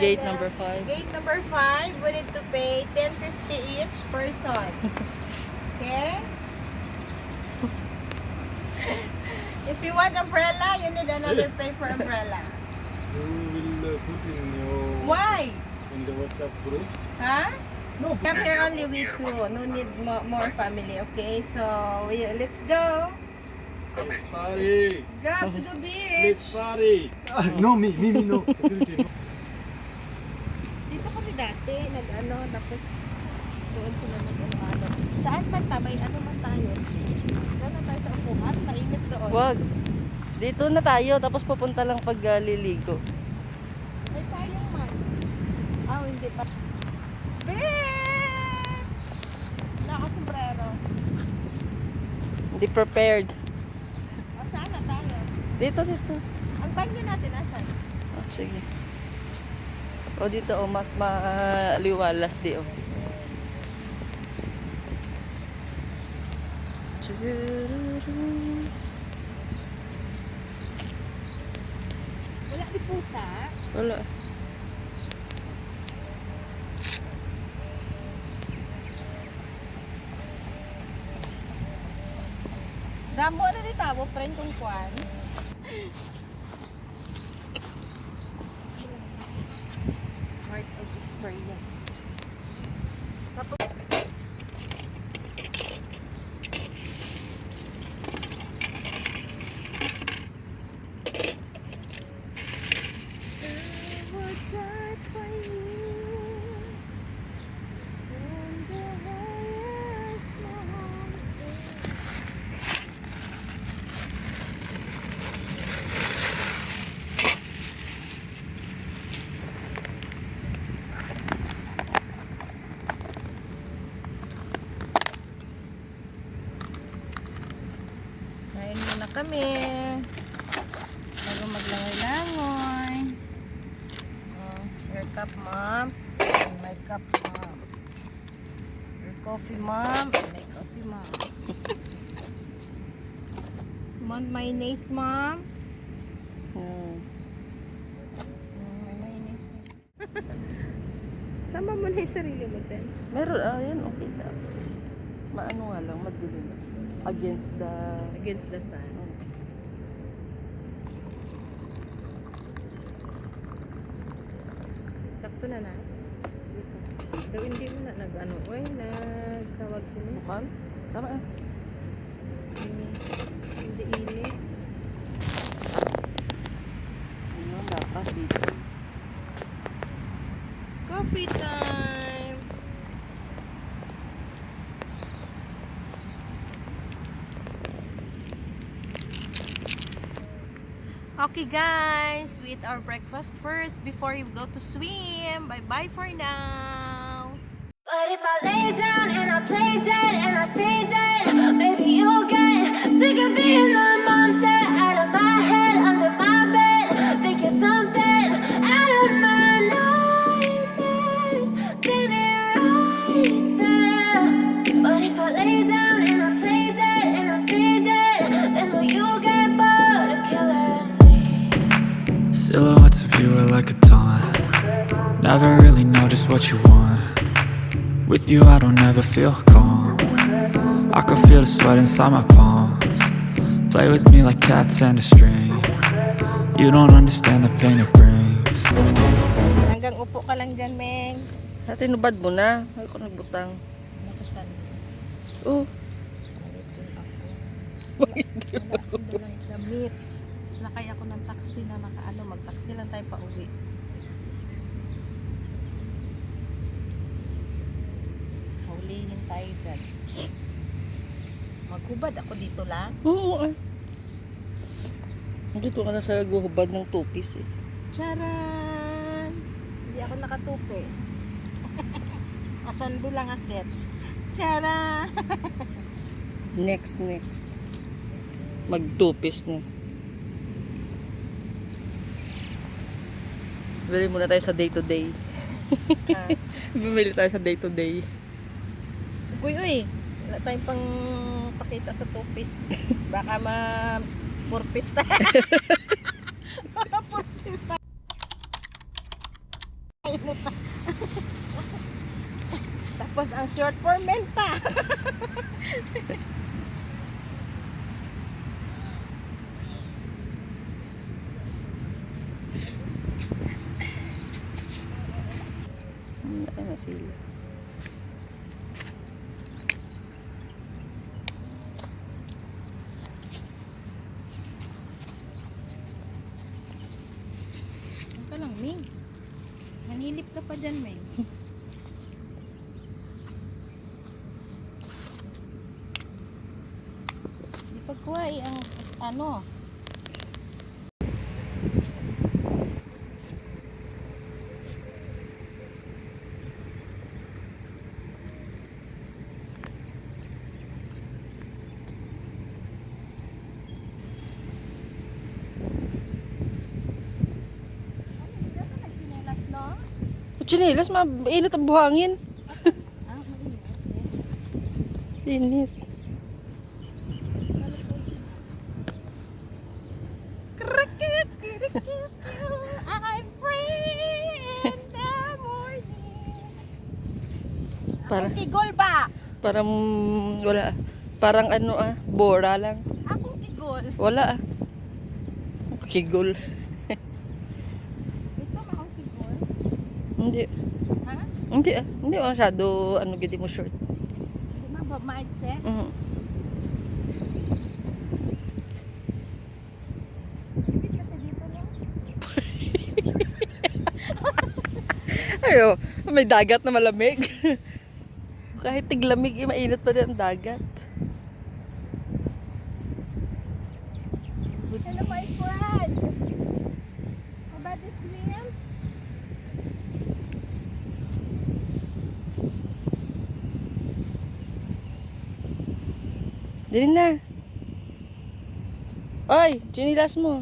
Gate number 5. Gate number 5, we need to pay 10.50 each person. Okay? If you want umbrella, you need another pay for umbrella. You will put in your Why? in the WhatsApp group. Huh? No. Come here only we two. No need more family. Okay, so let's go. Let's party. Go to the Let's beach. party. No, me, no. Security, no. Dito kami dati, nag-ano, tapos doon sila nag-ano. Saan man tabay? Ano man tayo? Doon na tayo sa upuan. Mainit doon. Wag. Dito na tayo, tapos pupunta lang pag liligo. May tayong man. Ah, hindi pa. Beach! Wala ka sombrero. Hindi prepared. O, saan na tayo? Dito. Ang banyo natin, asan? Oh, sige. O dito, mas maliwalas di oh. Wala di pusa. Wala. Damo na di tabo, friend kong kwan. Part of experience. Tapos, kain muna kami bago maglangoy-langoy. Your cup, mom. And my cup, mom. Your coffee, mom. And my coffee, mom. You want mayonnaise, mom? May mayonnaise. Sama mo na yung sarili mo din. Meron, yan, okay na. Maano nga lang, madilim. Against the... Against the sun. Sakto na na. Dito. Daw hindi mo na nag-ano. Uy, nagtawag sila. Bukal? Tama eh. Hindi ini. Ayun, dapat dito. Coffee time! Okay guys, we eat our breakfast first before you go to swim. Bye-bye for now! But if I lay down and I play dead and I stay dead, maybe you'll get sick of being the monster out of my head, under my bed. Think you're something out of my nightmares, standing right there. But if I lay down and I play dead and I stay dead, then will you get bored of killing me? Silhouettes of you are like a taunt. Never really know just what you want. With you I don't ever feel calm. I can feel the sweat inside my palms. Play with me like cats and a string. You don't understand the pain it brings. Hanggang upo ka lang dyan, Meng. Sa tinubad mo na. Ay ko nagbutang. Nakasan. Oh. Wala akong dalang damit. Sakay ako ng taxi na mag-taxi lang tayo pa uwi. Hulihin tayo dyan. Maghubad ako dito lang. Oo eh. Dito ka na sa guhubad ng two-piece eh. Charan! Hindi ako nakatupis. Asando lang akit. Charan! Next. Mag two-piece na. Bili muna tayo sa day-to-day. Bumili tayo sa day-to-day. Uy! Wala tayong pang pakita sa two-piece. Baka ma-purpose tayo. Ang short for men pa. Ay, nasili. Ano ka lang, Ming? Manilip ka pa dyan, Ming. Di pagkuha ang ano. Ano, ka nagsinelas, no? Chinelas, mainit ang buhangin. Ah, mainit. Init. Cricket, cricket, I'm free in the morning. Para, Akong tigol ba? parang wala. Parang ano bora lang. Akong tigol. Wala Kigol. Ito akong tigol. Hindi. Ha? Hindi masyado gidi mo short. Di ba mindset? Mhm. Hindi kasi dito lang. Ayo, may dagat na malamig. Kahit tiglamig, mainit pa din ang dagat. Hello my friend. How about the swim? Dili na. Oy, chinilas mo.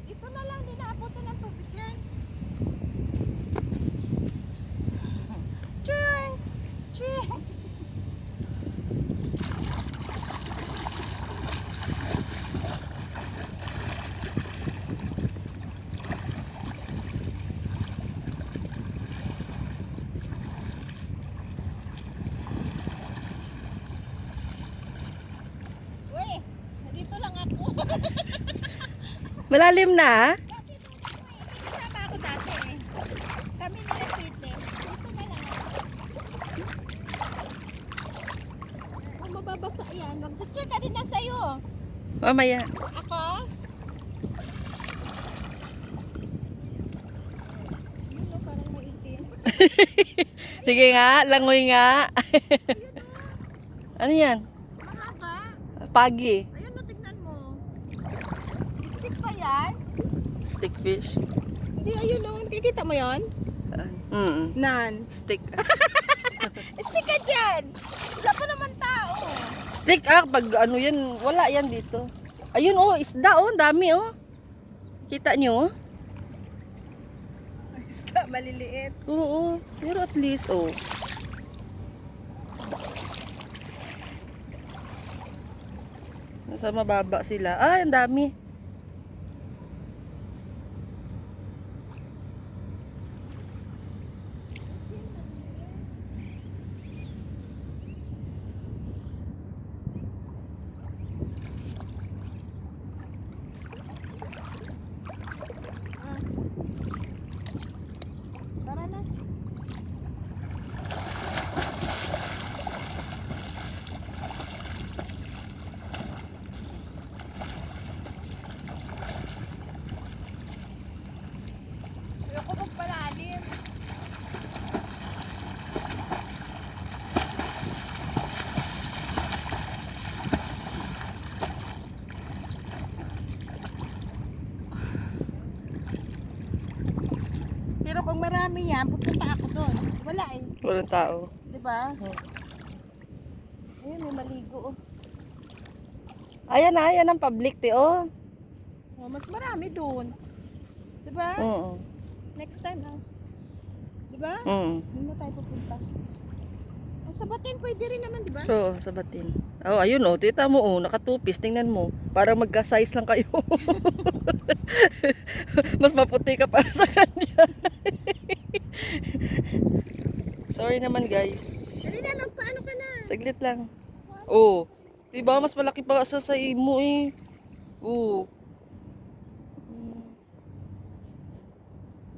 Ito na lang, di naabutan ng tubig yan. Ching! Ching! Uy, nandito lang ako. Malalim na. Kasama ako dati eh. Kami nila fitness. Dito na lang ako. Kung mababasa yan, mag-picture ka din na sa'yo. Mamaya. Ako? Yun no, parang maitim. Sige nga, langoy nga. Ano yan? Mahaba. Pagi. Ayun no, tignan mo. Stick pa yan? Stick fish. Hindi, ayun no. Kikita mo yon? Nan. Stick. Stick ka dyan. Wala pa naman tao. Stick pag ano yan, wala yan dito. Ayun isda ang dami Kita nyo? Basta maliliit. Oo, pero at least nasa mababa sila. Ang dami. Tara na. Ayoko magpalalim. Pero kung marami yan, pupunta ako doon. Wala eh. Walang tao. Di ba? Hmm. Ayun, may maligo. Ayan ang public Oh, mas marami doon. Di ba? Oo. Next time Di ba? Hindi na tayo pupunta. Ang sabatin pwede rin naman, di ba? So, sabatin. Ayun tita mo nakatupis, tingnan mo. Parang magka-size lang kayo. Mas maputi ka para sa kanya. Sorry naman guys. Dali na, magpaano ka na? Saglit lang. Oh. Diba, mas malaki pa sa imo eh. Oh.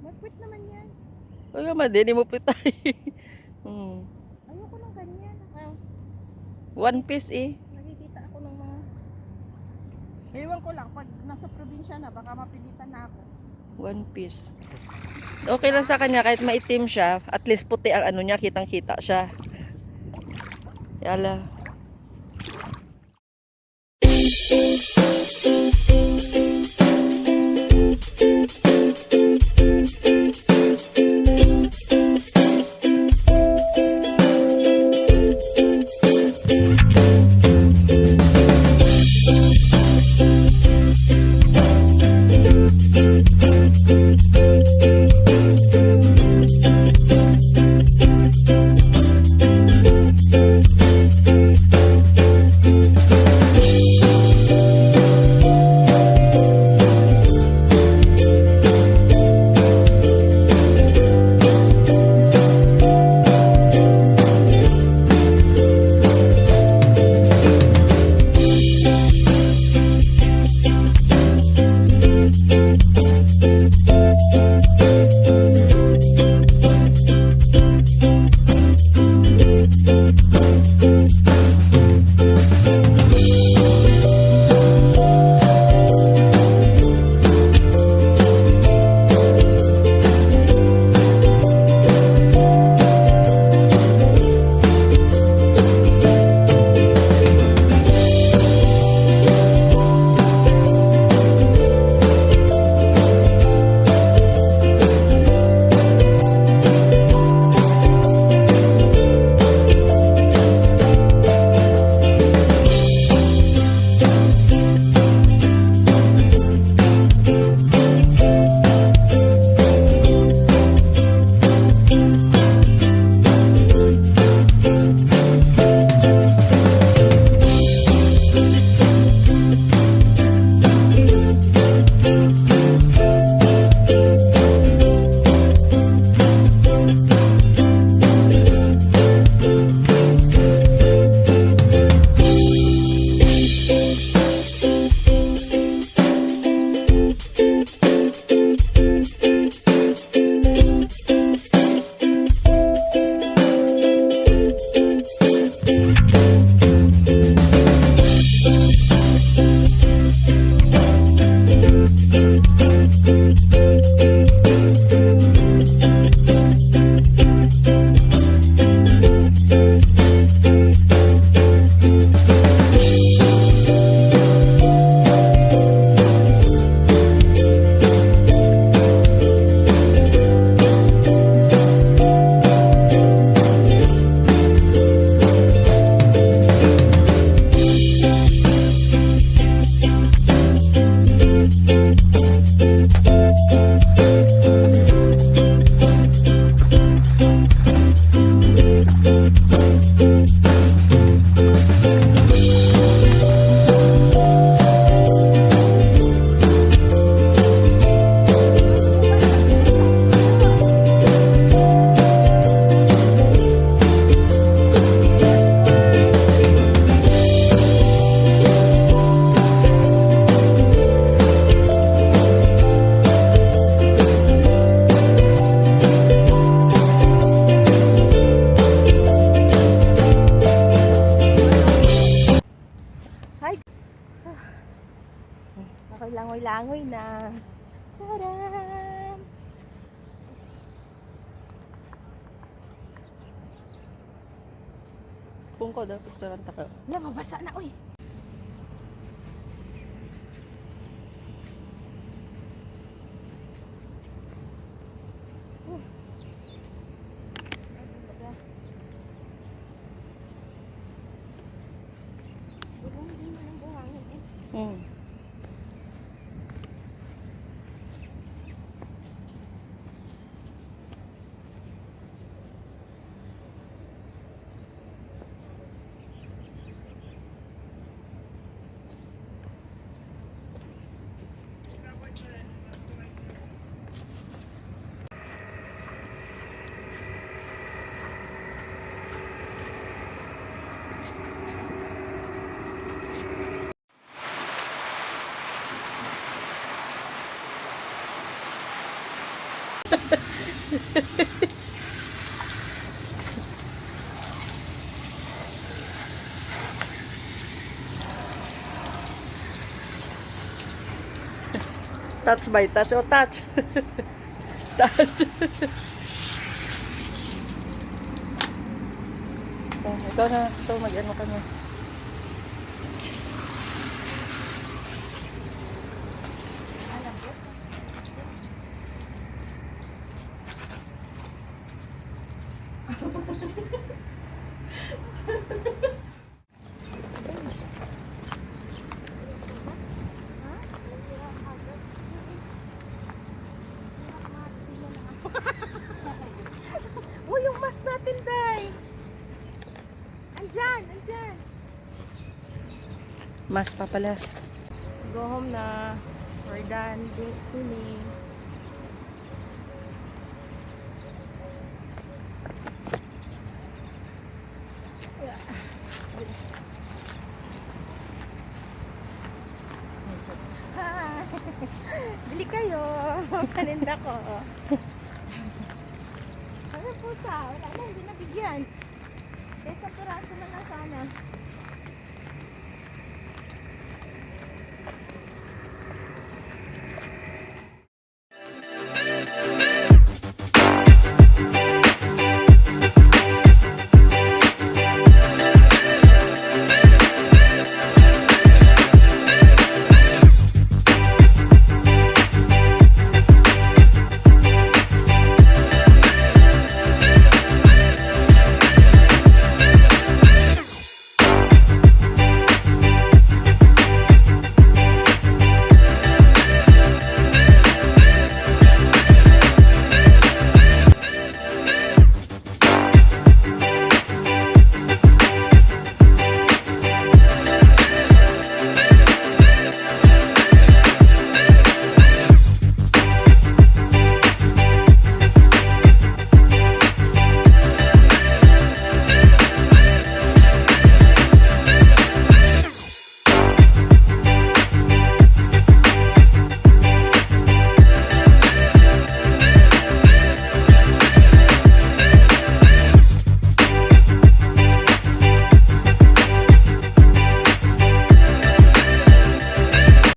Mag-quit naman yan. Ay, madini mo pitay. Ayoko ng ganyan. One piece eh. Nakikita ako ng mga... Ewan ko lang, pag nasa probinsya na, baka mapilitan na ako. One piece. Okay lang sa kanya kahit maitim siya, at least puti ang ano niya, kitang-kita siya. Yala. Ako'y langoy-langoy na. Tadaan! Kung ko daw, picturean ta ka. Yan, mabasa na, uy. Hmm. Touch by touch o touch. Touch. Ikaw na. Ito mag-ano ka na. Uy, yung mas natin, Day. Andyan, andyan. Mas papalas. Go home na. We're done swimming. Hi! Bili kayo. Paninda ko. Ano pusa? Wala na, hindi nabigyan. Kahit sa piraso na lang sana.